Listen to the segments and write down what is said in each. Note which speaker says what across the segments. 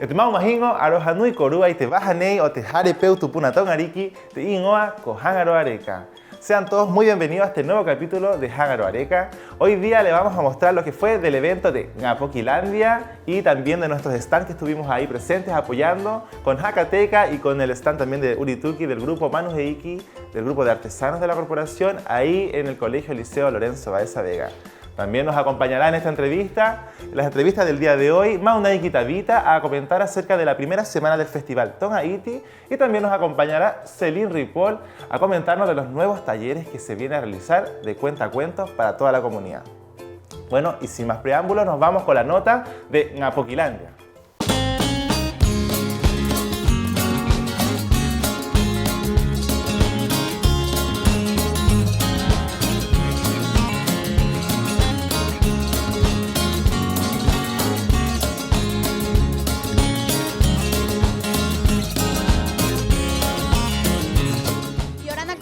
Speaker 1: Te mau mahingo arohanui korua y te bajanei o te jarepeu tupunatón ariki te ingoa ko Hangaro Areca. Sean todos muy bienvenidos a este nuevo capítulo de Hangaro Areca. Hoy día le vamos a mostrar lo que fue del evento de Ngapoquilandia y también de nuestros stands que estuvimos ahí presentes apoyando con Jacateca y con el stand también de Urituki del grupo Manus Eiki, del grupo de artesanos de la corporación, ahí en el Colegio Liceo Lorenzo Baeza Vega. También nos acompañará en esta entrevista, en las entrevistas del día de hoy, Maunai Kitavita a comentar acerca de la primera semana del Festival Tongaiti y también nos acompañará Celine Ripoll a comentarnos de los nuevos talleres que se vienen a realizar de cuentacuentos para toda la comunidad. Bueno, y sin más preámbulos, nos vamos con la nota de Ngapoquilandia.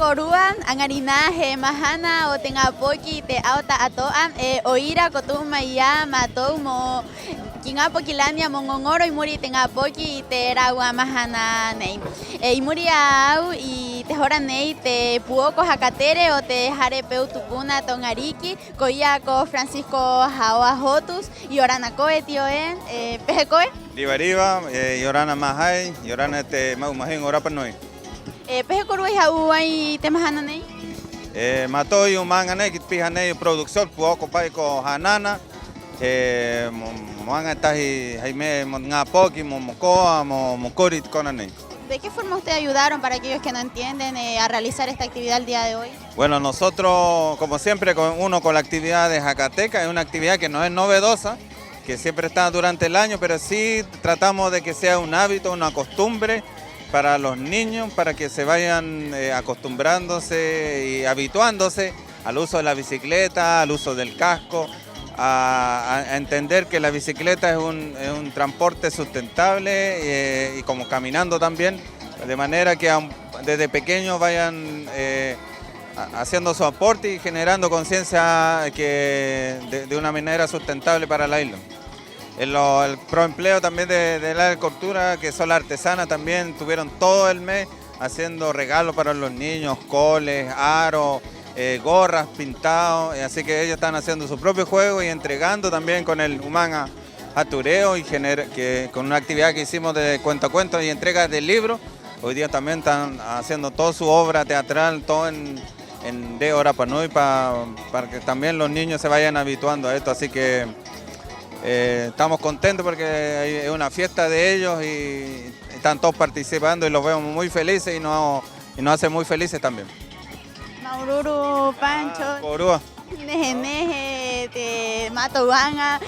Speaker 2: Koruan angarina he mahana o tenga poki te auta atoan oira kotuma ya matou mo Ngapoquilandia mongongoro y muri tenga poki te rawa mahana nei y muri au y te hora nei te puoko jakatere o te jarepeu tupuna tongariki koia ko Francisco Hawa Jotus y orana ko etioen pejekoe
Speaker 3: Riva y orana mahai y orana te mau mahin ora panoi
Speaker 2: peje koruai hau ai te mahana nei
Speaker 3: matoi umanga nei kit pihanei producción puoko pai ko hanana moanga tahi jaime ngapoki momokoa mokorit kona nei.
Speaker 2: ¿De qué forma ustedes ayudaron para aquellos que no entienden a realizar esta actividad el día de hoy?
Speaker 3: Bueno, nosotros como siempre con la actividad de Jacateca, es una actividad que no es novedosa, que siempre está durante el año, pero sí tratamos de que sea un hábito, una costumbre para los niños, para que se vayan acostumbrándose y habituándose al uso de la bicicleta, al uso del casco, a entender que la bicicleta es un transporte sustentable y como caminando también, de manera que desde pequeños vayan haciendo su aporte y generando conciencia de una manera sustentable para la isla. El proempleo también de la agricultura, que son las artesanas, también tuvieron todo el mes haciendo regalos para los niños, coles, aros, gorras, pintados, así que ellos están haciendo su propio juego y entregando también con el Humana Atureo y con una actividad que hicimos de cuentacuentos y entregas de libros. Hoy día también están haciendo toda su obra teatral, todo en de Ora Panui para que también los niños se vayan habituando a esto, así que estamos contentos porque es una fiesta de ellos y están todos participando y los vemos muy felices y nos hace muy felices también.
Speaker 2: Maururu, Pancho,
Speaker 3: Korua.
Speaker 2: Neje te mato wanga,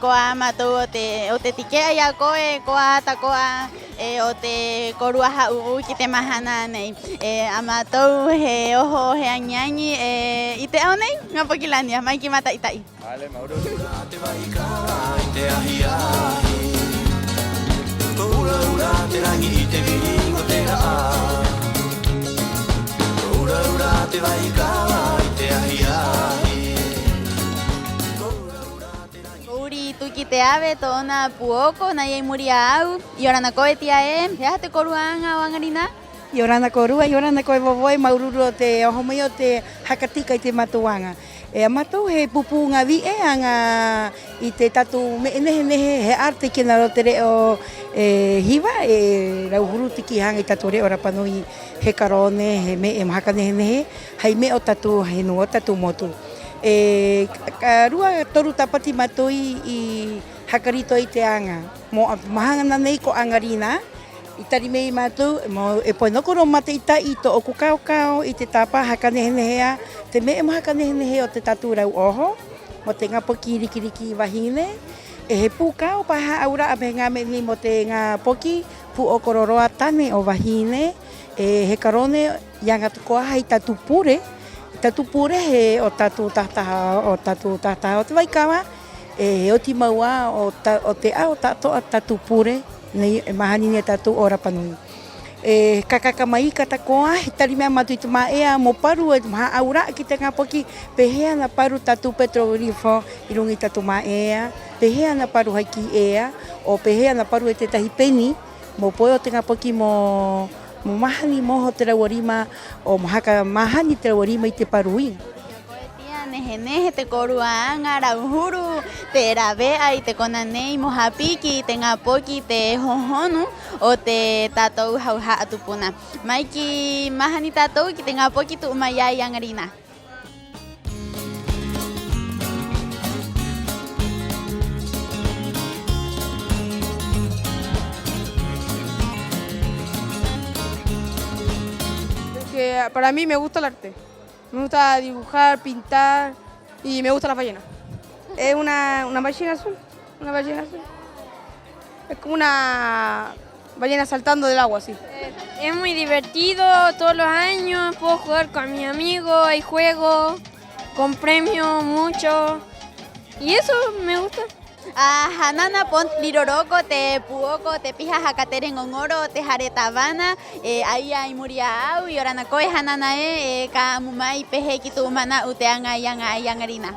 Speaker 2: koa mato o te tikea ya koe, koa takoa o te korua hau ki te mahana nei, amato he ojo he añañi y te au nei Ngapoquilandia, mai ki mata itai.
Speaker 3: Vale, Maururu.
Speaker 2: Uri tuki te ave tona puoko na ye muria au y orana ko etia ya te koruanga wangarina
Speaker 4: Yorana korua, yorana koe vovoi maururu te ohomoio te Hakatika i te matuanga. Matou he pupu ngā vi anga i te tatu me nehe he arte ki na rotere o hiwa rauhuru tiki hanga i tatu re o Rapanui he karone he me mahaka nehe hai me o tatu he no tatu motu. Ka rua toru tapati matoi i hakarito i te anga. Mo mahanga nei ko angarina i tari mei mātou, e poinokoro mate i tai to oku kao i te tapa haka nehenehea, te me e mahaka nehenehe o te tatu rau oho, mo te ngapoki rikiriki wahine, e he pū kao paha aura a me ngā meni mo te ngā poki, pu o kororoa tane o wahine, e he karone ianga tukoa hei tatu pure he o tatu tahtaha o te waikawa, e o ti maua o te ao tatu pure, nei mahani ni tatu o Rapanui. Kakakamai ka takoa, he tari mea matu i te maea mo paru e maha aura ki te ngapoki pehea na paru tatu petrolifo i rungi tatu maea. pehea na paru haiki ea, o pehea na paru e te tahi peni, mo poe o te ngapoki mo mahani moho te rawarima, o haka mahani te rawarima i te paruinga.
Speaker 2: Nehe te koruanga rauhuru te rabea i te konanei mohapiki te ngapoki te hohonu o te tatou hauha atupuna. Maiki mahani tatou ki te ngapoki tu umayai angarina.
Speaker 5: Que para mí me gusta el arte. Me gusta dibujar, pintar y me gusta la ballena. Es una ballena azul, una ballena azul. Es como una ballena saltando del agua, así.
Speaker 6: Es muy divertido, todos los años puedo jugar con mis amigos, hay juegos, con premios, mucho. Y eso me gusta.
Speaker 2: Hanana pont liroroko te puoko te pija hakatere ngongoro te haretabana aya imuria au y orana koe hanana ka mumai pehe kitu mana uteanga yangarina.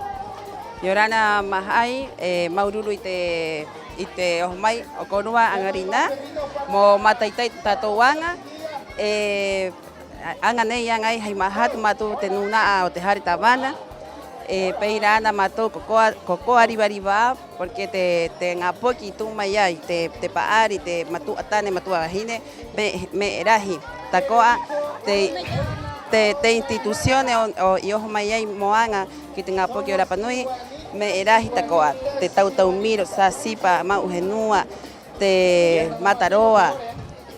Speaker 7: Yorana mahai maururu ite ohmai okonua angarina mo mataitai tatouanga angane yangai hai mahat matu tenuna o te haretabana. Peirana matou kokoa riba porque te ngapoki tu mayai te paari te matu atane matu ahine me erahi takoa te instituciones o yoho mayai moanga que te ngapoki ora panui me erahi takoa te tau miro sa sipa ma uhenua te mataroa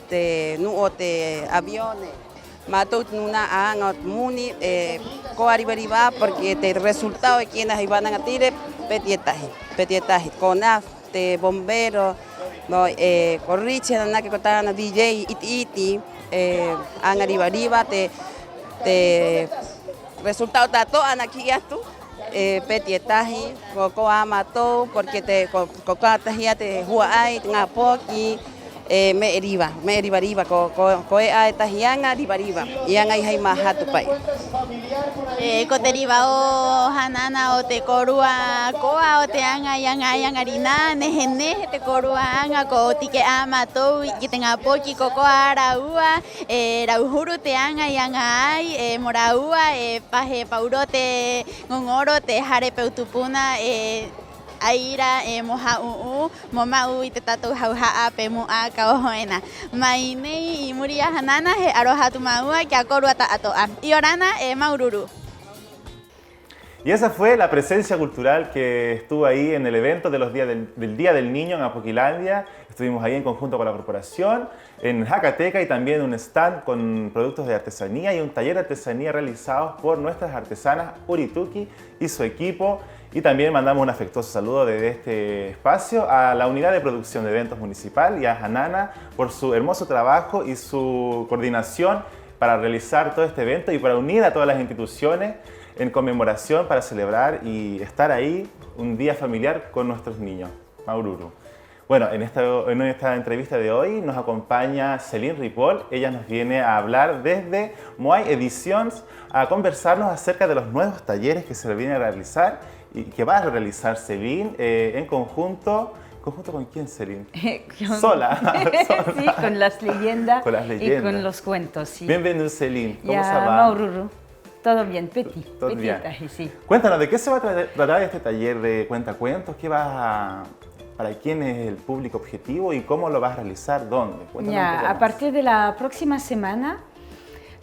Speaker 7: te nuo te aviones matou nuna anga muni ko arriba porque te resultado de quienes iban a tire petietaje conaf te bombero no corriche na que contana DJ iti anga arriba te resultado tato aquí ya tú petietaje ko amato porque te kokata te huai ngapoki me eriba ko a esta hianga riba yanga hai mahatu pai
Speaker 2: koteriba o hanana o te korua koa o te anga yangarina nehe te korua anga ko tike amato ki te ngapoki kokoa raua rauhuru te anga yangai moraua pahe paurote ngongoro te harepeutupuna aira moha momau i te tatou hauha pe mua ka ohoena mai nei i muria hanana he aroha tu maua que akorua ta atoa y orana maururu.
Speaker 1: Y esa fue la presencia cultural que estuvo ahí en el evento de los días del Día del Niño en Apoquilandia. Estuvimos ahí en conjunto con la corporación, en Jacateca, y también un stand con productos de artesanía y un taller de artesanía realizados por nuestras artesanas Urituki y su equipo. Y también mandamos un afectuoso saludo desde este espacio a la Unidad de Producción de Eventos Municipal y a Hanana por su hermoso trabajo y su coordinación para realizar todo este evento y para unir a todas las instituciones en conmemoración para celebrar y estar ahí un día familiar con nuestros niños. Maururu. Bueno, en esta entrevista de hoy nos acompaña Celine Ripoll. Ella nos viene a hablar desde Moai Editions, a conversarnos acerca de los nuevos talleres que se vienen a realizar y que va a realizar Celine en conjunto. ¿Conjunto con quién, Celine? Sola.
Speaker 8: Sí, con las leyendas y con los cuentos. Sí.
Speaker 1: Bienvenido, Celine. ¿Cómo se
Speaker 8: va?
Speaker 1: Maururu.
Speaker 8: Todo bien, Peti.
Speaker 1: Todo bien.
Speaker 8: Sí.
Speaker 1: Cuéntanos, ¿de qué se va a tratar este taller de cuentacuentos? ¿Para quién es el público objetivo y cómo lo vas a realizar? ¿Dónde?
Speaker 8: A partir de la próxima semana,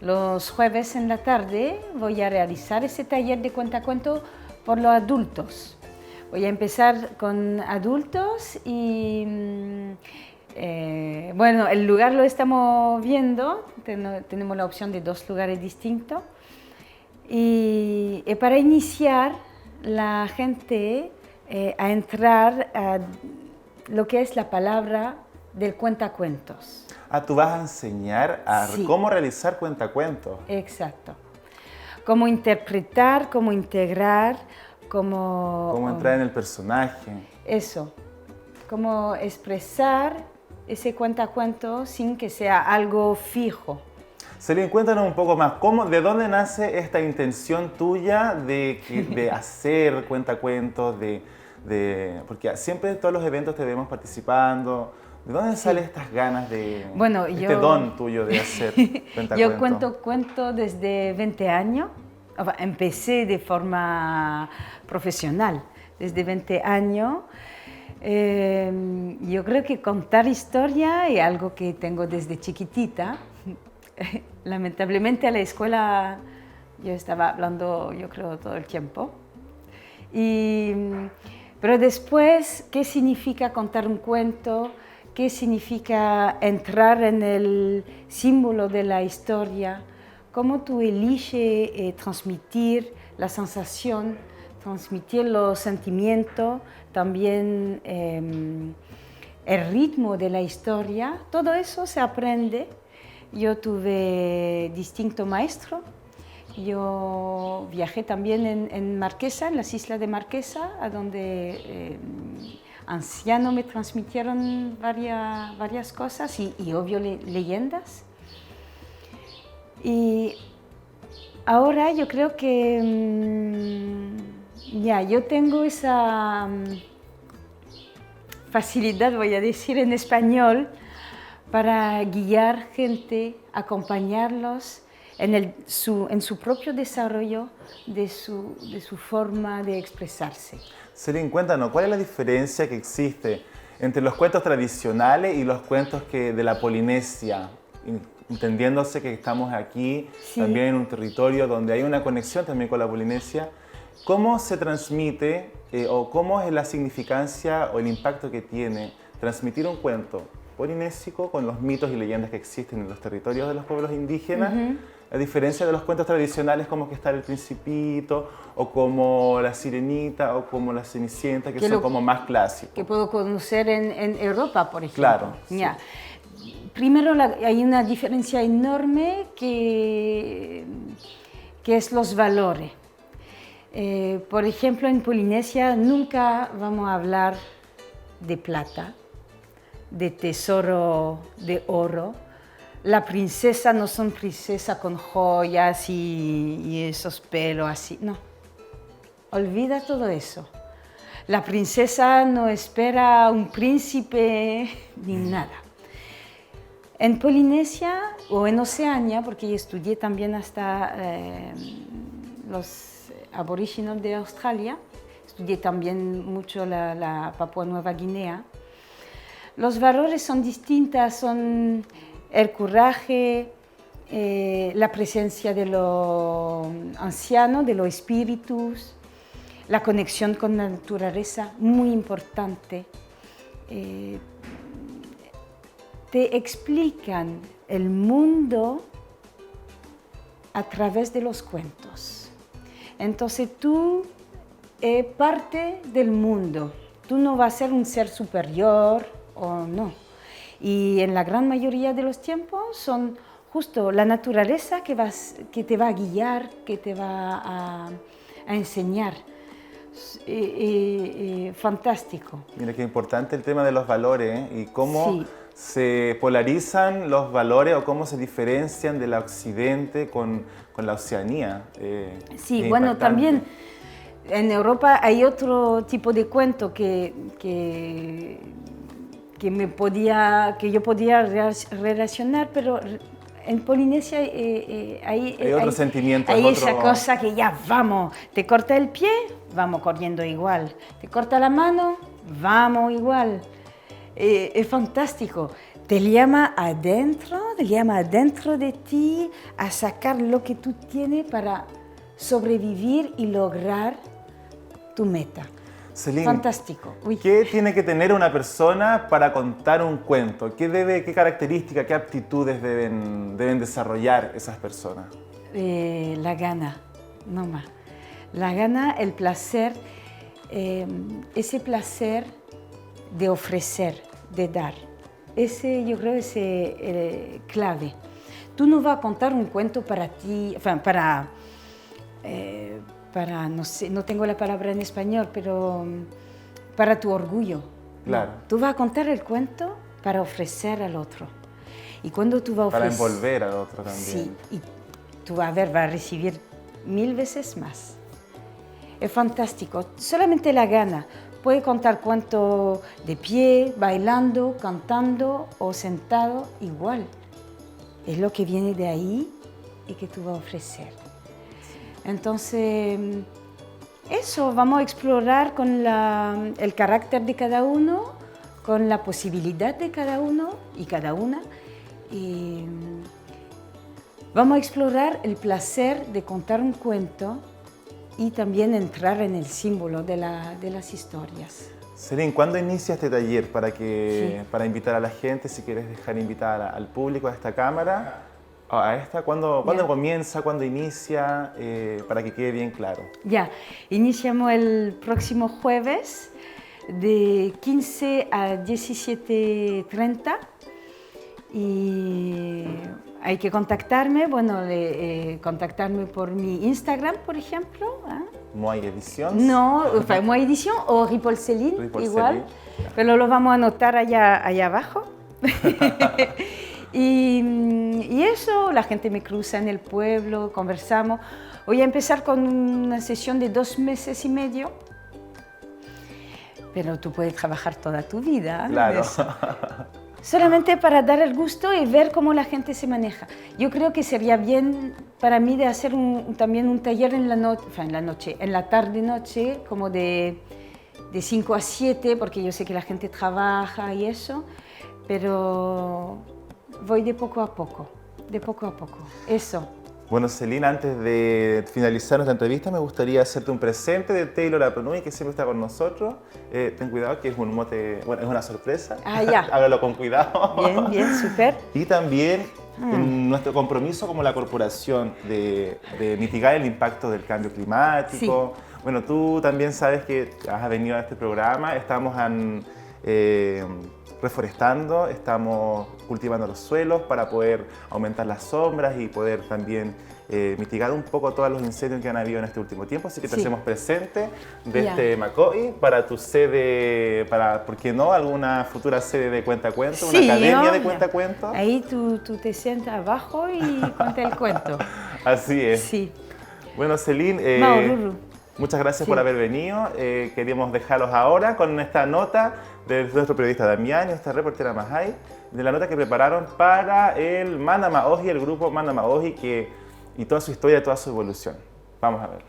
Speaker 8: los jueves en la tarde, voy a realizar ese taller de cuentacuentos por los adultos. Voy a empezar con adultos y bueno, el lugar lo estamos viendo, tenemos la opción de 2 lugares distintos. Y para iniciar, la gente a entrar a lo que es la palabra del cuentacuentos.
Speaker 1: Tú vas a enseñar a cómo realizar cuentacuentos.
Speaker 8: Exacto. Cómo interpretar, cómo integrar, cómo
Speaker 1: entrar en el personaje.
Speaker 8: Eso. Cómo expresar ese cuentacuento sin que sea algo fijo.
Speaker 1: Celine, cuéntanos un poco más, ¿de dónde nace esta intención tuya de hacer cuentacuentos, de porque siempre en todos los eventos te vemos participando. ¿De dónde salen estas ganas de
Speaker 8: Bueno,
Speaker 1: este don tuyo de hacer cuentacuentos?
Speaker 8: Yo cuento desde 20 años. Empecé de forma profesional desde 20 años. Yo creo que contar historia es algo que tengo desde chiquitita. Lamentablemente a la escuela yo estaba hablando, yo creo, todo el tiempo. Pero después, ¿qué significa contar un cuento? ¿Qué significa entrar en el símbolo de la historia? ¿Cómo tú eliges transmitir la sensación, transmitir los sentimientos, también el ritmo de la historia? Todo eso se aprende. Yo tuve distintos maestros. Yo viajé también en Marquesa, en las islas de Marquesa, a donde ancianos me transmitieron varias cosas y obvio leyendas. Y ahora yo creo que yo tengo esa facilidad, voy a decir en español, para guiar gente, acompañarlos en su propio desarrollo de su forma de expresarse.
Speaker 1: Celine, cuéntanos, ¿cuál es la diferencia que existe entre los cuentos tradicionales y los cuentos de la Polinesia? Entendiéndose que estamos aquí también en un territorio donde hay una conexión también con la Polinesia. ¿Cómo se transmite o cómo es la significancia o el impacto que tiene transmitir un cuento polinésico con los mitos y leyendas que existen en los territorios de los pueblos indígenas? A diferencia de los cuentos tradicionales como que está el Principito, o como la Sirenita, o como la Cenicienta, que son como más clásicos.
Speaker 8: Que puedo conocer en Europa, por ejemplo.
Speaker 1: Claro.
Speaker 8: Sí. Primero hay una diferencia enorme que es los valores. Por ejemplo, en Polinesia nunca vamos a hablar de plata, de tesoro de oro. La princesa no son princesas con joyas y esos pelos así, no. Olvida todo eso. La princesa no espera un príncipe ni nada. En Polinesia o en Oceania, porque yo estudié también hasta los aborígenes de Australia, estudié también mucho la Papúa Nueva Guinea. Los valores son distintos, son el coraje, la presencia de los ancianos, de los espíritus, la conexión con la naturaleza, muy importante. Te explican el mundo a través de los cuentos. Entonces tú eres parte del mundo. Tú no vas a ser un ser superior o no. Y en la gran mayoría de los tiempos son justo la naturaleza que te va a guiar, que te va a enseñar. Fantástico.
Speaker 1: Mira qué importante el tema de los valores y cómo se polarizan los valores o cómo se diferencian del occidente con la Oceanía.
Speaker 8: Sí, bueno, también en Europa hay otro tipo de cuento que yo podía relacionar, pero en Polinesia hay
Speaker 1: otro sentimiento.
Speaker 8: Hay esa cosa que ya vamos, te corta el pie, vamos corriendo igual, te corta la mano, vamos igual. Es fantástico, te llama adentro de ti a sacar lo que tú tienes para sobrevivir y lograr tu meta.
Speaker 1: Celine,
Speaker 8: fantástico.
Speaker 1: ¿Qué tiene que tener una persona para contar un cuento? ¿Qué características, qué aptitudes deben desarrollar esas personas?
Speaker 8: La gana, no más. La gana, el placer, ese placer de ofrecer, de dar. Ese, yo creo, es clave. Tú no vas a contar un cuento para ti, no sé, no tengo la palabra en español, pero para tu orgullo.
Speaker 1: Claro.
Speaker 8: Tú vas a contar el cuento para ofrecer al otro. Y cuando tú vas a ofrecer...
Speaker 1: Para envolver al otro también.
Speaker 8: Sí, y tú vas a recibir 1000 veces más. Es fantástico. Solamente la gana. puede contar cuento de pie, bailando, cantando o sentado, igual. Es lo que viene de ahí y que tú vas a ofrecer. Entonces, eso, vamos a explorar con el carácter de cada uno, con la posibilidad de cada uno y cada una. Y vamos a explorar el placer de contar un cuento y también entrar en el símbolo de las historias.
Speaker 1: Selin, ¿cuándo inicia este taller para invitar a la gente, si quieres dejar invitar al público a esta cámara? ¿Cuándo comienza? ¿Cuándo inicia? Para que quede bien claro.
Speaker 8: Ya, iniciamos el próximo jueves de 15 a 17:30 y hay que contactarme, contactarme por mi Instagram, por ejemplo.
Speaker 1: ¿Moai Edición?
Speaker 8: No, Moai Edición o Ripoll Selin, igual, pero lo vamos a anotar allá abajo. Y eso, la gente me cruza en el pueblo, conversamos. Voy a empezar con una sesión de 2 meses y medio, pero tú puedes trabajar toda tu vida.
Speaker 1: Claro.
Speaker 8: Solamente para dar el gusto y ver cómo la gente se maneja. Yo creo que sería bien para mí de hacer también un taller en la tarde-noche, como de 5 a 7, porque yo sé que la gente trabaja y eso, pero voy de poco a poco, eso.
Speaker 1: Bueno, Selin, antes de finalizar nuestra entrevista, me gustaría hacerte un presente de Taylor Aponui, que siempre está con nosotros. Ten cuidado, que es un mote, es una sorpresa.
Speaker 8: Ya.
Speaker 1: Hágalo con cuidado.
Speaker 8: Bien, súper.
Speaker 1: Y también nuestro compromiso como la corporación de mitigar el impacto del cambio climático. Sí. Bueno, tú también sabes que has venido a este programa, estamos reforestando, estamos cultivando los suelos para poder aumentar las sombras y poder también mitigar un poco todos los incendios que han habido en este último tiempo. Así que te hacemos presente de este Macoy para tu sede, ¿por qué no? Alguna futura sede de cuentacuentos, una academia de cuentacuentos.
Speaker 8: Ahí tú te sientas abajo y cuenta el cuento.
Speaker 1: Así es.
Speaker 8: Sí.
Speaker 1: Bueno, Selin, muchas gracias por haber venido. Queríamos dejarlos ahora con esta nota de nuestro periodista Damián y nuestra reportera Mahai, de la nota que prepararon para el Mana Maoji, el grupo Mana Maoji, y toda su historia, toda su evolución. Vamos a verla.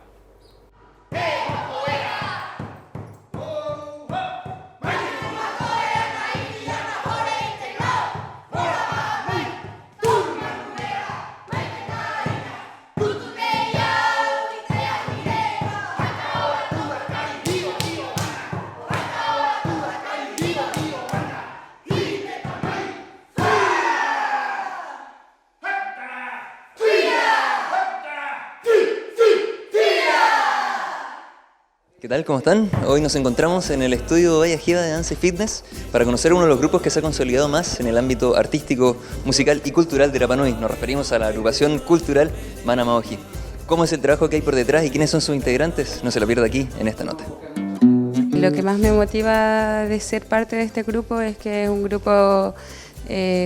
Speaker 9: ¿Qué tal? ¿Cómo están? Hoy nos encontramos en el estudio Bahía Jiba de Dance Fitness para conocer uno de los grupos que se ha consolidado más en el ámbito artístico, musical y cultural de Rapa Nui. Nos referimos a la agrupación cultural Mana Maoji. ¿Cómo es el trabajo que hay por detrás y quiénes son sus integrantes? No se lo pierda aquí en esta nota.
Speaker 10: Lo que más me motiva de ser parte de este grupo es que es un grupo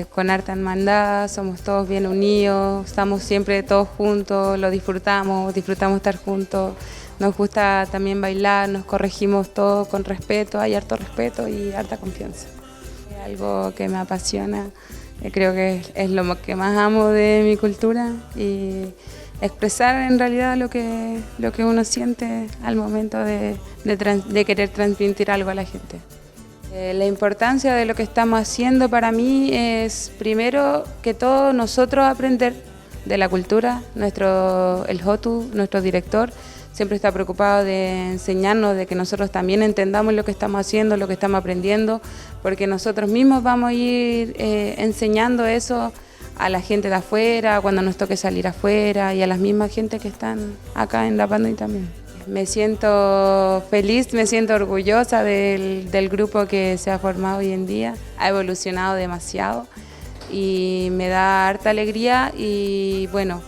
Speaker 10: con harta hermandad, somos todos bien unidos, estamos siempre todos juntos, lo disfrutamos estar juntos. Nos gusta también bailar, nos corregimos todo con respeto, hay harto respeto y harta confianza. Es algo que me apasiona, creo que es lo que más amo de mi cultura y expresar en realidad lo que uno siente al momento de querer transmitir algo a la gente. La importancia de lo que estamos haciendo para mí es primero que todo nosotros aprender de la cultura, el Jotu, nuestro director, siempre está preocupado de enseñarnos, de que nosotros también entendamos lo que estamos haciendo, lo que estamos aprendiendo, porque nosotros mismos vamos a ir enseñando eso a la gente de afuera, cuando nos toque salir afuera y a las mismas gente que están acá en Rapa Nui también. Me siento feliz, me siento orgullosa del grupo que se ha formado hoy en día, ha evolucionado demasiado y me da harta alegría y bueno,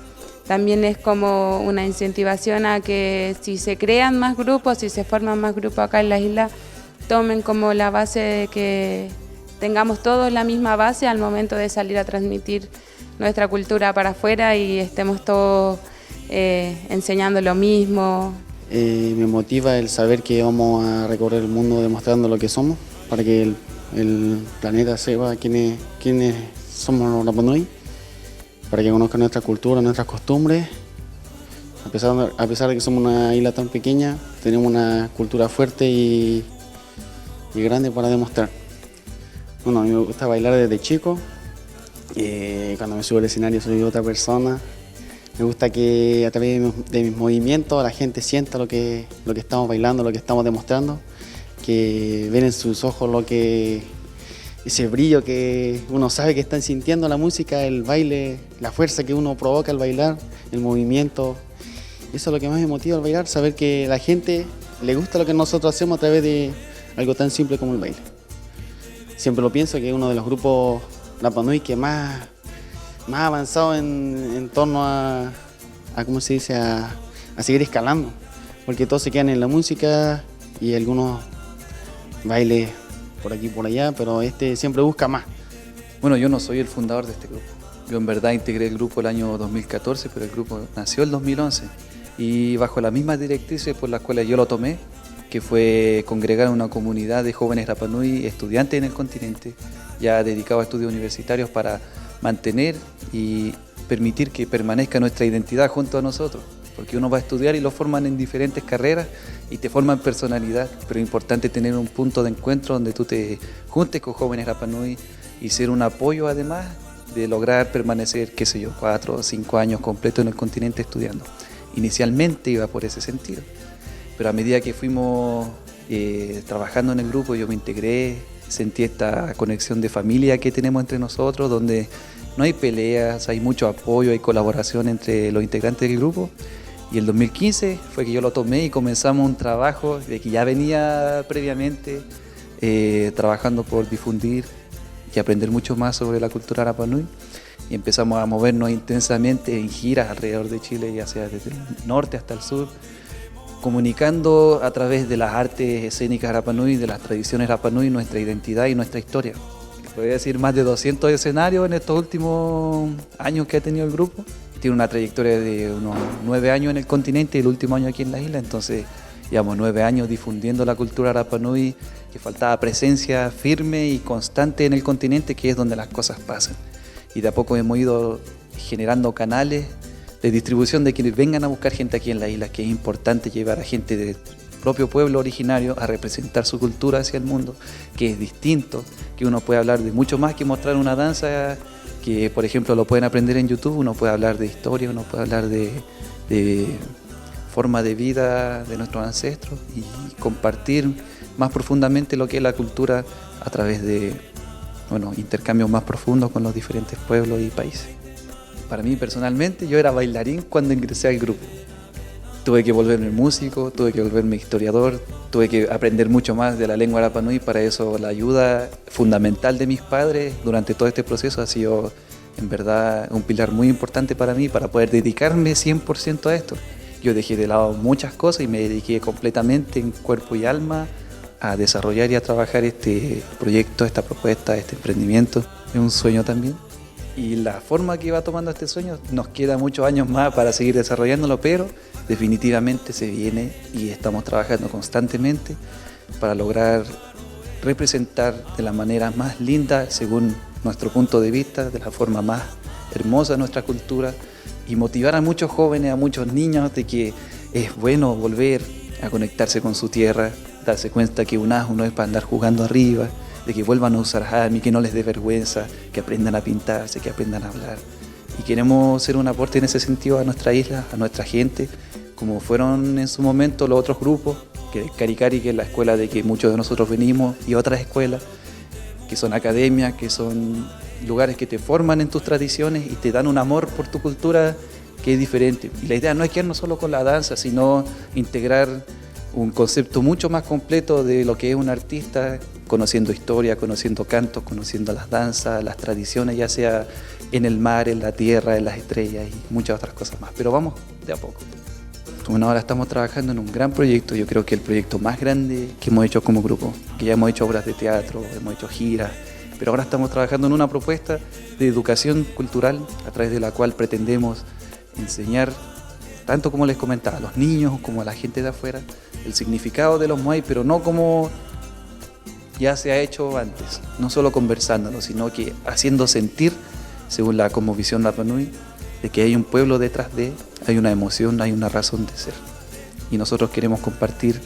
Speaker 10: también es como una incentivación a que si se crean más grupos, si se forman más grupos acá en la isla, tomen como la base de que tengamos todos la misma base al momento de salir a transmitir nuestra cultura para afuera y estemos todos enseñando lo mismo
Speaker 11: Me motiva el saber que vamos a recorrer el mundo demostrando lo que somos, para que el planeta sepa quiénes somos los Rapa Nui, para que conozcan nuestra cultura, nuestras costumbres. A pesar de que somos una isla tan pequeña, tenemos una cultura fuerte y grande para demostrar. Bueno, a mí me gusta bailar desde chico. Cuando me subo al escenario soy otra persona. Me gusta que a través de mis movimientos la gente sienta lo que estamos bailando, lo que estamos demostrando, que ven en sus ojos ese brillo que uno sabe que están sintiendo la música, el baile, la fuerza que uno provoca al bailar, el movimiento. Eso es lo que más me motiva al bailar, saber que a la gente le gusta lo que nosotros hacemos a través de algo tan simple como el baile. Siempre lo pienso que es uno de los grupos Rapa Nui que más avanzado en torno a ¿cómo se dice? A seguir escalando, porque todos se quedan en la música y algunos bailes por aquí y por allá, pero siempre busca más.
Speaker 12: Bueno, yo no soy el fundador de este grupo. Yo en verdad integré el grupo el año 2014, pero el grupo nació el 2011 y bajo las mismas directrices por las cuales yo lo tomé, que fue congregar una comunidad de jóvenes Rapa Nui, estudiantes en el continente, ya dedicados a estudios universitarios para mantener y permitir que permanezca nuestra identidad junto a nosotros, porque uno va a estudiar y lo forman en diferentes carreras y te forman personalidad, pero es importante tener un punto de encuentro donde tú te juntes con jóvenes Rapa Nui y ser un apoyo además de lograr permanecer, 4 o 5 años completos en el continente estudiando. Inicialmente iba por ese sentido, pero a medida que fuimos trabajando en el grupo yo me integré, sentí esta conexión de familia que tenemos entre nosotros, donde no hay peleas, hay mucho apoyo, hay colaboración entre los integrantes del grupo. Y el 2015 fue que yo lo tomé y comenzamos un trabajo de que ya venía previamente trabajando por difundir y aprender mucho más sobre la cultura Rapa Nui. Y empezamos a movernos intensamente en giras alrededor de Chile, ya sea desde el norte hasta el sur, comunicando a través de las artes escénicas Rapa Nui, de las tradiciones Rapa Nui, nuestra identidad y nuestra historia. Podría decir más de 200 escenarios en estos últimos años que ha tenido el grupo. Tiene una trayectoria de unos 9 años en el continente y el último año aquí en la isla, entonces llevamos 9 años difundiendo la cultura Rapa Nui, que faltaba presencia firme y constante en el continente, que es donde las cosas pasan. Y de a poco hemos ido generando canales de distribución de quienes vengan a buscar gente aquí en la isla, que es importante llevar a gente del propio pueblo originario a representar su cultura hacia el mundo, que es distinto, que uno puede hablar de mucho más que mostrar una danza, que por ejemplo lo pueden aprender en YouTube, uno puede hablar de historia, uno puede hablar de forma de vida de nuestros ancestros y compartir más profundamente lo que es la cultura a través de intercambios más profundos con los diferentes pueblos y países. Para mí personalmente, yo era bailarín cuando ingresé al grupo. Tuve que volverme músico, tuve que volverme historiador, tuve que aprender mucho más de la lengua Rapa Nui. Para eso la ayuda fundamental de mis padres durante todo este proceso ha sido en verdad un pilar muy importante para mí, para poder dedicarme 100% a esto. Yo dejé de lado muchas cosas y me dediqué completamente en cuerpo y alma a desarrollar y a trabajar este proyecto, esta propuesta, este emprendimiento. Es un sueño también. Y la forma que va tomando este sueño, nos queda muchos años más para seguir desarrollándolo, pero definitivamente se viene y estamos trabajando constantemente para lograr representar de la manera más linda, según nuestro punto de vista, de la forma más hermosa nuestra cultura y motivar a muchos jóvenes, a muchos niños de que es bueno volver a conectarse con su tierra, darse cuenta que un ajo no es para andar jugando arriba, de que vuelvan a usar hami, que no les dé vergüenza, que aprendan a pintarse, que aprendan a hablar. Y queremos ser un aporte en ese sentido a nuestra isla, a nuestra gente, como fueron en su momento los otros grupos, que Caricari, que es la escuela de que muchos de nosotros venimos, y otras escuelas, que son academias, que son lugares que te forman en tus tradiciones y te dan un amor por tu cultura que es diferente. Y la idea no es quedarnos solo con la danza, sino integrar un concepto mucho más completo de lo que es un artista, conociendo historia, conociendo cantos, conociendo las danzas, las tradiciones, ya sea en el mar, en la tierra, en las estrellas y muchas otras cosas más. Pero vamos de a poco. Bueno, ahora estamos trabajando en un gran proyecto, yo creo que el proyecto más grande que hemos hecho como grupo, que ya hemos hecho obras de teatro, hemos hecho giras, pero ahora estamos trabajando en una propuesta de educación cultural a través de la cual pretendemos enseñar tanto como les comentaba, a los niños como a la gente de afuera, el significado de los Moai, pero no como ya se ha hecho antes, no solo conversándolo, sino que haciendo sentir, según la cosmovisión Rapa Nui, de que hay un pueblo detrás de, hay una emoción, hay una razón de ser. Y nosotros queremos compartir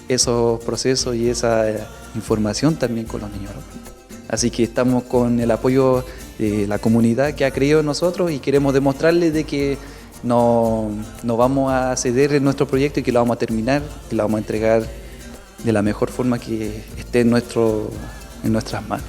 Speaker 12: esos procesos y esa información también con los niños. Así que estamos con el apoyo de la comunidad que ha creído en nosotros y queremos demostrarles de que no vamos a ceder en nuestro proyecto y que lo vamos a terminar y lo vamos a entregar de la mejor forma que esté en nuestras manos.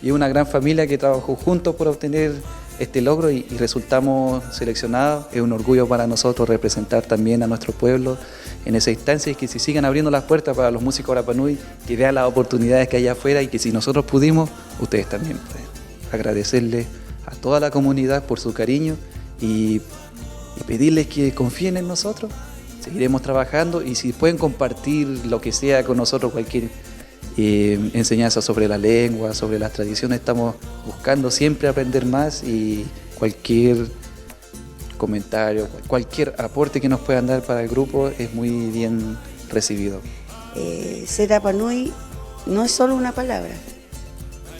Speaker 12: Y es una gran familia que trabajó juntos por obtener este logro y resultamos seleccionados. Es un orgullo para nosotros representar también a nuestro pueblo en esa instancia y que se sigan abriendo las puertas para los músicos Rapa Nui, que vean las oportunidades que hay afuera y que si nosotros pudimos, ustedes también pueden. Agradecerles a toda la comunidad por su cariño y pedirles que confíen en nosotros. Seguiremos trabajando y si pueden compartir lo que sea con nosotros, cualquier enseñanza sobre la lengua, sobre las tradiciones, estamos buscando siempre aprender más y cualquier comentario, cualquier aporte que nos puedan dar para el grupo es muy bien recibido.
Speaker 4: Ser Rapa Nui no es solo una palabra,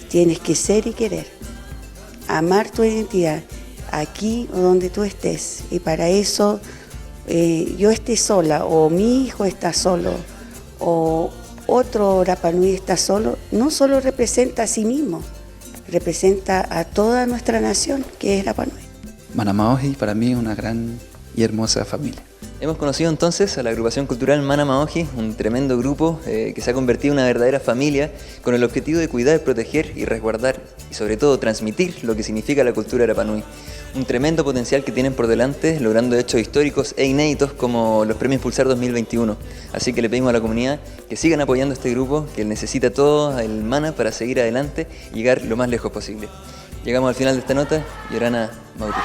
Speaker 4: tienes que ser y querer, amar tu identidad aquí o donde tú estés y para eso yo esté sola o mi hijo está solo o otro Rapa Nui está solo, no solo representa a sí mismo, representa a toda nuestra nación que es Rapa Nui.
Speaker 12: Mana Maohi para mí es una gran y hermosa familia.
Speaker 9: Hemos conocido entonces a la agrupación cultural Mana Maohi, un tremendo grupo que se ha convertido en una verdadera familia con el objetivo de cuidar, proteger y resguardar y sobre todo transmitir lo que significa la cultura Rapa Nui. Un tremendo potencial que tienen por delante, logrando hechos históricos e inéditos como los Premios Pulsar 2021. Así que le pedimos a la comunidad que sigan apoyando a este grupo, que necesita todo el mana para seguir adelante y llegar lo más lejos posible. Llegamos al final de esta nota. Yorana, Mauricio.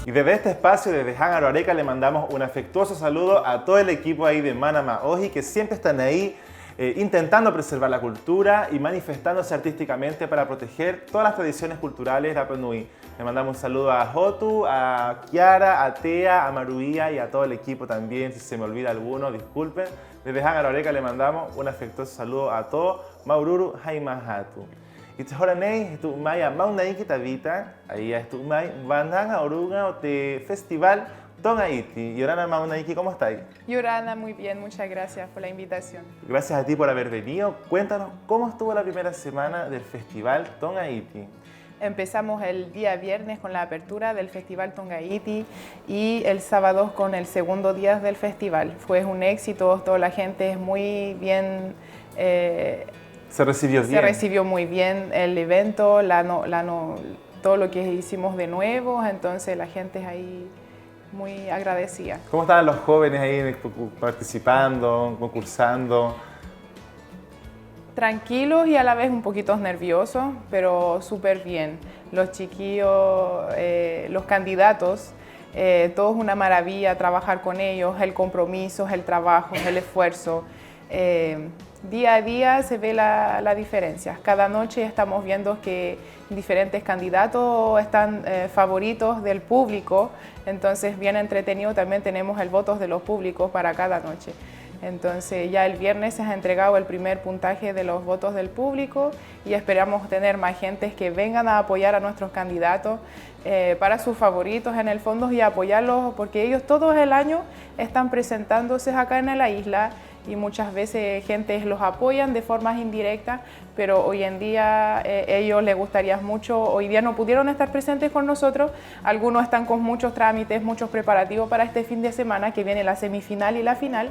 Speaker 1: Y desde este espacio, desde Hangaro Areca, le mandamos un afectuoso saludo a todo el equipo ahí de Mana Maohi que siempre están ahí intentando preservar la cultura y manifestándose artísticamente para proteger todas las tradiciones culturales Rapa Nui. Le mandamos un saludo a Jotu, a Kiara, a Tea, a Maruía y a todo el equipo también. Si se me olvida alguno, disculpen. Desde Hangaro Areca le mandamos un afectuoso saludo a todos. Maururu Haimahatu. Y ahora nei tu maya maunai kita vita ahí es tu mai bandanga oruga o te festival Tongaiti. Yorana Maunaiki, ¿cómo estáis?
Speaker 13: Yorana, muy bien, muchas gracias por la invitación.
Speaker 1: Gracias a ti por haber venido. Cuéntanos cómo estuvo la primera semana del festival Tongaiti.
Speaker 13: Empezamos el día viernes con la apertura del festival Tongaiti y el sábado con el segundo día del festival. Fue un éxito, toda la gente es muy bien.
Speaker 1: Se recibió bien.
Speaker 13: Se recibió muy bien el evento, todo lo que hicimos de nuevo, entonces la gente es ahí muy agradecida.
Speaker 1: ¿Cómo estaban los jóvenes ahí participando, concursando?
Speaker 13: Tranquilos y a la vez un poquito nerviosos, pero súper bien. Los chiquillos, los candidatos, todo es una maravilla trabajar con ellos, el compromiso, el trabajo, el esfuerzo. Día a día se ve la diferencia. Cada noche estamos viendo que diferentes candidatos están favoritos del público, entonces bien entretenido. También tenemos el voto de los públicos para cada noche. Entonces ya el viernes se ha entregado el primer puntaje de los votos del público y esperamos tener más gentes que vengan a apoyar a nuestros candidatos para sus favoritos en el fondo y apoyarlos porque ellos todos el año están presentándose acá en la isla y muchas veces gente los apoyan de formas indirectas, pero hoy en día ellos les gustaría mucho, hoy día no pudieron estar presentes con nosotros, algunos están con muchos trámites, muchos preparativos para este fin de semana que viene la semifinal y la final,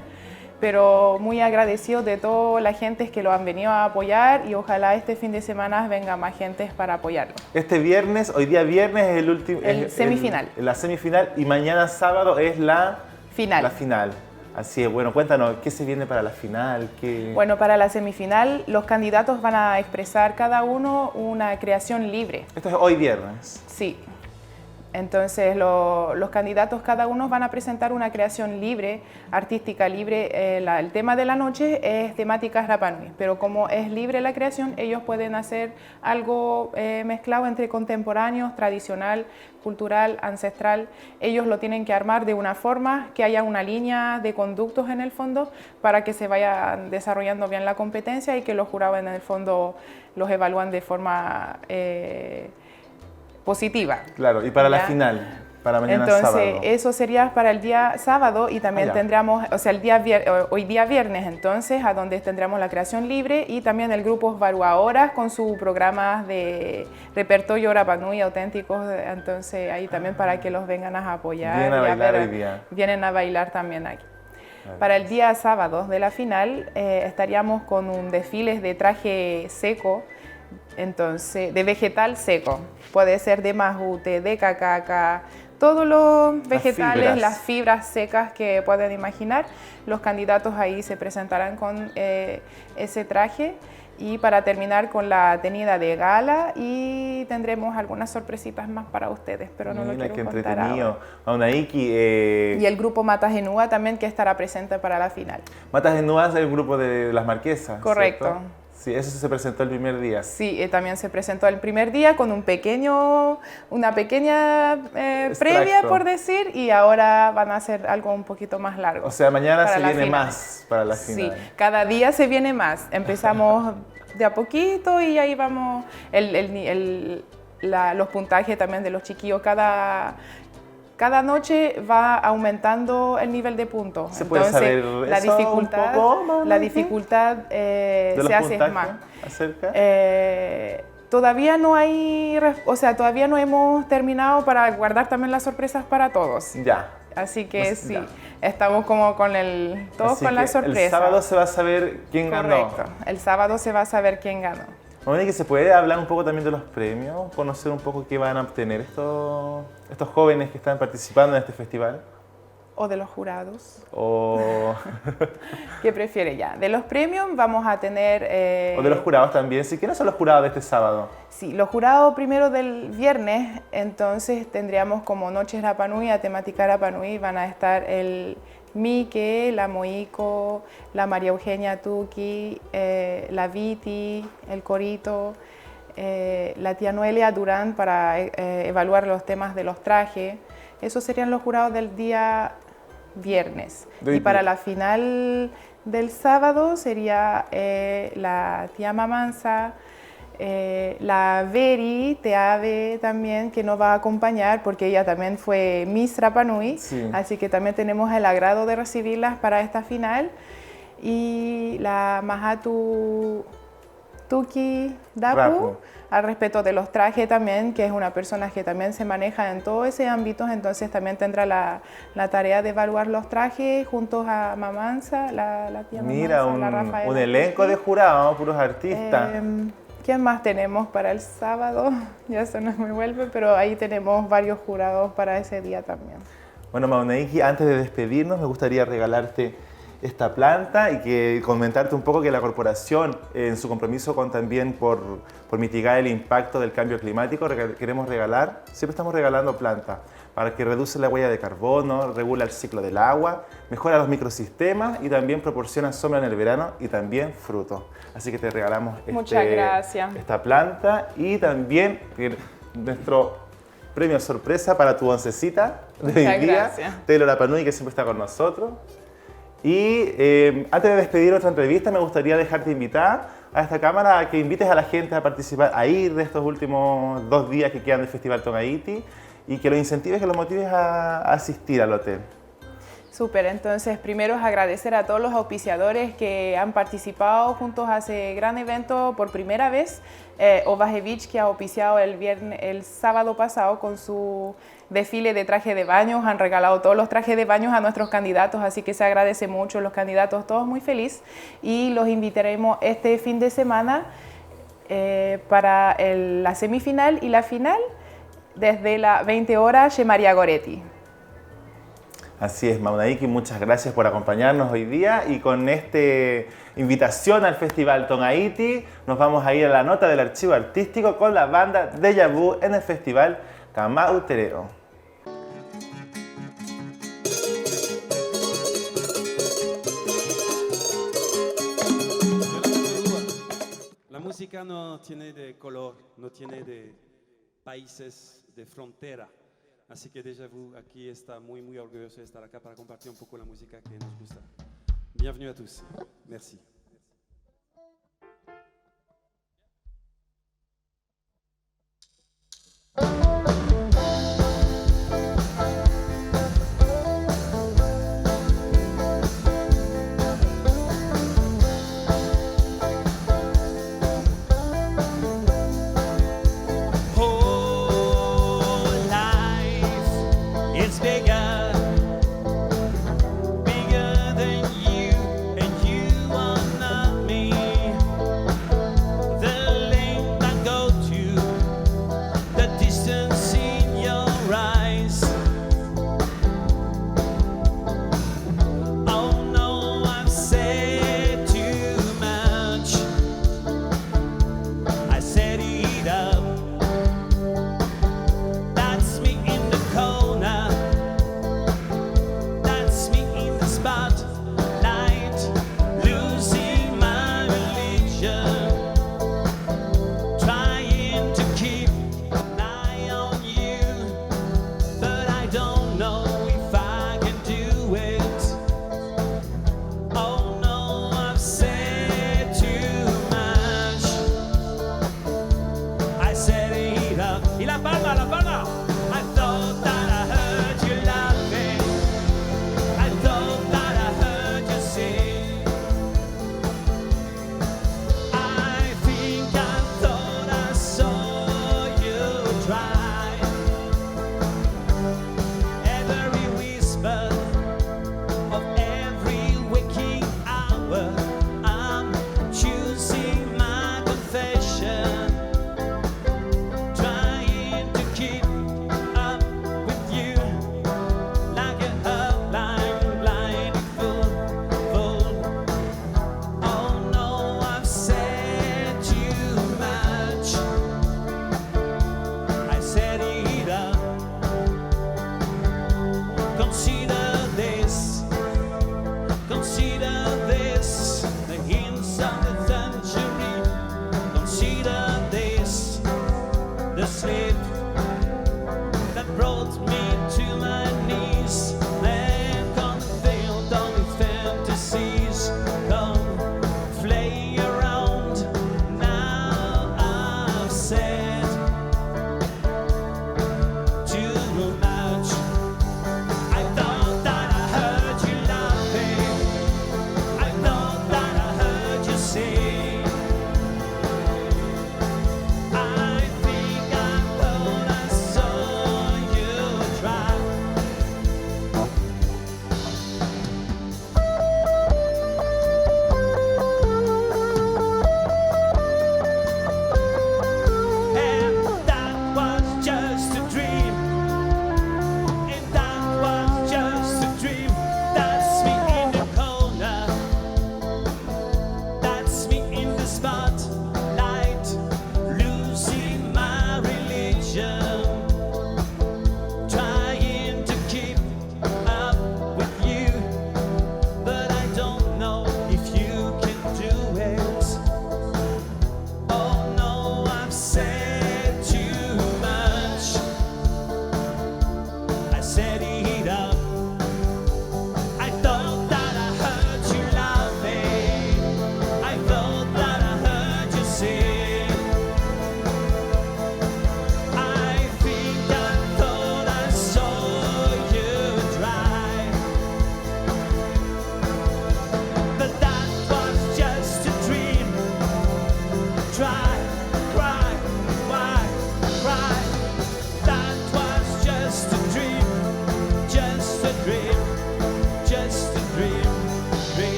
Speaker 13: pero muy agradecidos de toda la gente que lo han venido a apoyar y ojalá este fin de semana venga más gente para apoyarlo.
Speaker 1: Este viernes, hoy día viernes es el último...
Speaker 13: semifinal.
Speaker 1: La semifinal y mañana sábado es la...
Speaker 13: Final.
Speaker 1: La final. Así es, bueno, cuéntanos, ¿qué se viene para la final?
Speaker 13: Bueno, para la semifinal los candidatos van a expresar cada uno una creación libre.
Speaker 1: Esto es hoy viernes.
Speaker 13: Sí. Entonces los candidatos cada uno van a presentar una creación libre, artística libre. El tema de la noche es temáticas Rapa Nui, pero como es libre la creación, ellos pueden hacer algo mezclado entre contemporáneos, tradicional, cultural, ancestral. Ellos lo tienen que armar de una forma que haya una línea de conductos en el fondo para que se vaya desarrollando bien la competencia y que los jurados en el fondo los evalúan de forma positiva.
Speaker 1: Claro, y para
Speaker 13: ¿ya?
Speaker 1: la final, para mañana
Speaker 13: Entonces,
Speaker 1: sábado.
Speaker 13: eso sería para el día sábado y también tendremos, o sea, hoy día viernes, entonces, a donde tendremos la creación libre y también el grupo Varuahoras con su programa de repertorio Rapa Nui auténticos, entonces ahí también para que los vengan a apoyar.
Speaker 1: Vienen a bailar hoy día.
Speaker 13: Vienen a bailar también aquí. Para el día sábado de la final estaríamos con un desfile de traje seco, entonces, de vegetal seco. Puede ser de majute, de cacaca, todos los vegetales, las fibras secas que pueden imaginar. Los candidatos ahí se presentarán con ese traje. Y para terminar con la tenida de gala y tendremos algunas sorpresitas más para ustedes, pero no lo quiero contar ahora.
Speaker 1: Maunaiki,
Speaker 13: y el grupo Mata Genúa también que estará presente para la final.
Speaker 1: Mata Genúa es el grupo de las marquesas.
Speaker 13: Correcto.
Speaker 1: ¿Cierto? Sí, eso se presentó el primer día.
Speaker 13: Sí, también se presentó el primer día con una pequeña previa, por decir, y ahora van a hacer algo un poquito más largo.
Speaker 1: O sea, mañana se viene
Speaker 13: final.
Speaker 1: más para la final.
Speaker 13: Sí, cada día se viene más. Empezamos de a poquito y ahí vamos. Los puntajes también de los chiquillos cada noche va aumentando el nivel de puntos.
Speaker 1: ¿Se puede saber
Speaker 13: la
Speaker 1: eso
Speaker 13: dificultad,
Speaker 1: un poco,
Speaker 13: la dificultad se hace más.
Speaker 1: ¿Acerca?
Speaker 13: Todavía no hay, todavía no hemos terminado para guardar también las sorpresas para todos.
Speaker 1: Ya.
Speaker 13: Así que
Speaker 1: No sé,
Speaker 13: sí,
Speaker 1: ya.
Speaker 13: estamos como con todos con la sorpresa.
Speaker 1: El sábado se va a saber quién ganó.
Speaker 13: Correcto. El sábado se va a saber quién ganó.
Speaker 1: Maunaiki, ¿se puede hablar un poco también de los premios? ¿Conocer un poco qué van a obtener estos jóvenes que están participando en este festival?
Speaker 13: ¿O de los jurados?
Speaker 1: O...
Speaker 13: ¿Qué prefiere ya? De los premios vamos a tener...
Speaker 1: O de los jurados también. ¿Sí? ¿Quiénes son los jurados de este sábado?
Speaker 13: Sí, los jurados primero del viernes, entonces tendríamos como Noches Rapa Nui, a temática Rapa Nui, van a estar el Mike, la Moico, la María Eugenia Tuki, la Viti, el Corito, la tía Noelia Durán para evaluar los temas de los trajes. Esos serían los jurados del día viernes. Y para la final del sábado sería la tía Mamanza, la Veri Teave también, que nos va a acompañar porque ella también fue Miss Rapa Nui, así que también tenemos el agrado de recibirlas para esta final. Y la Mahatu Tuki Dapu, al respecto de los trajes también, que es una persona que también se maneja en todo ese ámbito, entonces también tendrá la tarea de evaluar los trajes juntos a Mamanza, la tía
Speaker 1: Mira,
Speaker 13: Mamanza, la Rafaela.
Speaker 1: un elenco de jurados, puros artistas.
Speaker 13: ¿Quién más tenemos para el sábado? Ya se nos me vuelve, pero ahí tenemos varios jurados para ese día también.
Speaker 1: Bueno, Maunaiki, antes de despedirnos, me gustaría regalarte esta planta y que comentarte un poco que la corporación, en su compromiso también por mitigar el impacto del cambio climático, queremos regalar, siempre estamos regalando plantas para que reduce la huella de carbono, regula el ciclo del agua, mejora los microsistemas y también proporciona sombra en el verano y también frutos. Así que te regalamos esta planta y también nuestro premio sorpresa para tu oncecita de hoy día, Taylor Rapa Nui, que siempre está con nosotros. Y antes de despedir otra entrevista, me gustaría dejarte invitada a esta cámara a que invites a la gente a participar, a ir de estos últimos 2 días que quedan del Festival Tongaiti y que los incentives, que los motives a asistir al hotel.
Speaker 13: Súper, entonces primero es agradecer a todos los auspiciadores que han participado juntos a ese gran evento por primera vez. Ovajevich, que ha auspiciado el sábado pasado con su desfile de traje de baños, han regalado todos los trajes de baños a nuestros candidatos, así que se agradece mucho, los candidatos todos muy felices, y los invitaremos este fin de semana para la semifinal y la final desde las 20 horas de María Goretti.
Speaker 1: Así es, Maunaiki, muchas gracias por acompañarnos hoy día y con esta invitación al Festival Tongaiti nos vamos a ir a la nota del archivo artístico con la banda Deja Vu en el Festival Camau Tereo.
Speaker 14: música no tiene de color, no tiene de países, de frontera. Así que Déjà Vu aquí está muy, muy orgulloso de estar acá para compartir un poco la música que nos gusta. Bienvenue à tous. Merci.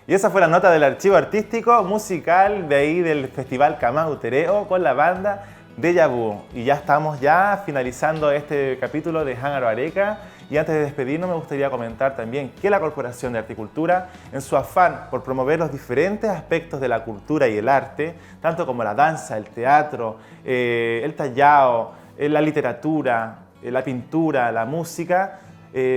Speaker 1: Y esa fue la nota del archivo artístico musical de ahí del Festival Kamau Tereo con la banda Déjà Vu. Y ya estamos finalizando este capítulo de Hangaro Areca. Y antes de despedirnos me gustaría comentar también que la Corporación de Arte y Cultura, en su afán por promover los diferentes aspectos de la cultura y el arte, tanto como la danza, el teatro, el tallado, la literatura, la pintura, la música,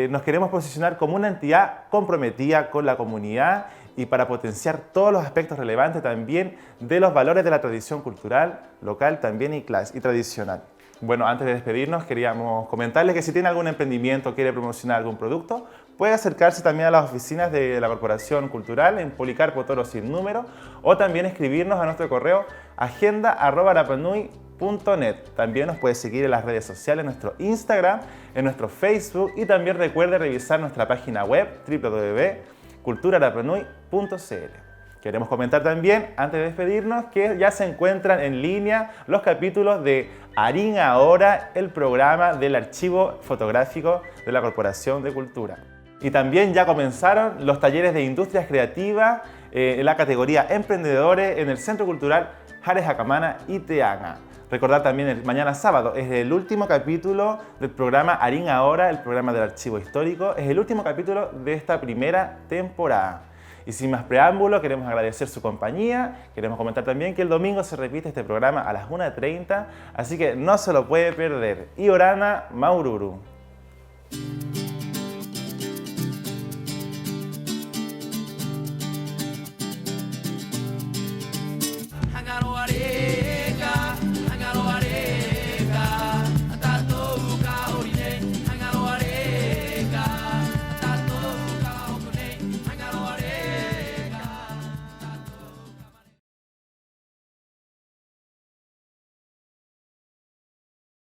Speaker 1: nos queremos posicionar como una entidad comprometida con la comunidad y para potenciar todos los aspectos relevantes también de los valores de la tradición cultural, local también y tradicional. Bueno, antes de despedirnos queríamos comentarles que si tiene algún emprendimiento o quiere promocionar algún producto, puede acercarse también a las oficinas de la Corporación Cultural en Policarpo Toro sin número o también escribirnos a nuestro correo agenda@rapanui.net. También nos puede seguir en las redes sociales, en nuestro Instagram, en nuestro Facebook y también recuerde revisar nuestra página web www.culturarapanui.cl. Queremos comentar también, antes de despedirnos, que ya se encuentran en línea los capítulos de Arín Ahora, el programa del archivo fotográfico de la Corporación de Cultura. Y también ya comenzaron los talleres de industrias creativas en la categoría Emprendedores en el Centro Cultural Jare Jacamana y Teanga. Recordar también, mañana sábado es el último capítulo del programa Arín Ahora, el programa del archivo histórico. Es el último capítulo de esta primera temporada. Y sin más preámbulo, queremos agradecer su compañía. Queremos comentar también que el domingo se repite este programa a las 1:30, así que no se lo puede perder. Y Orana Maururu.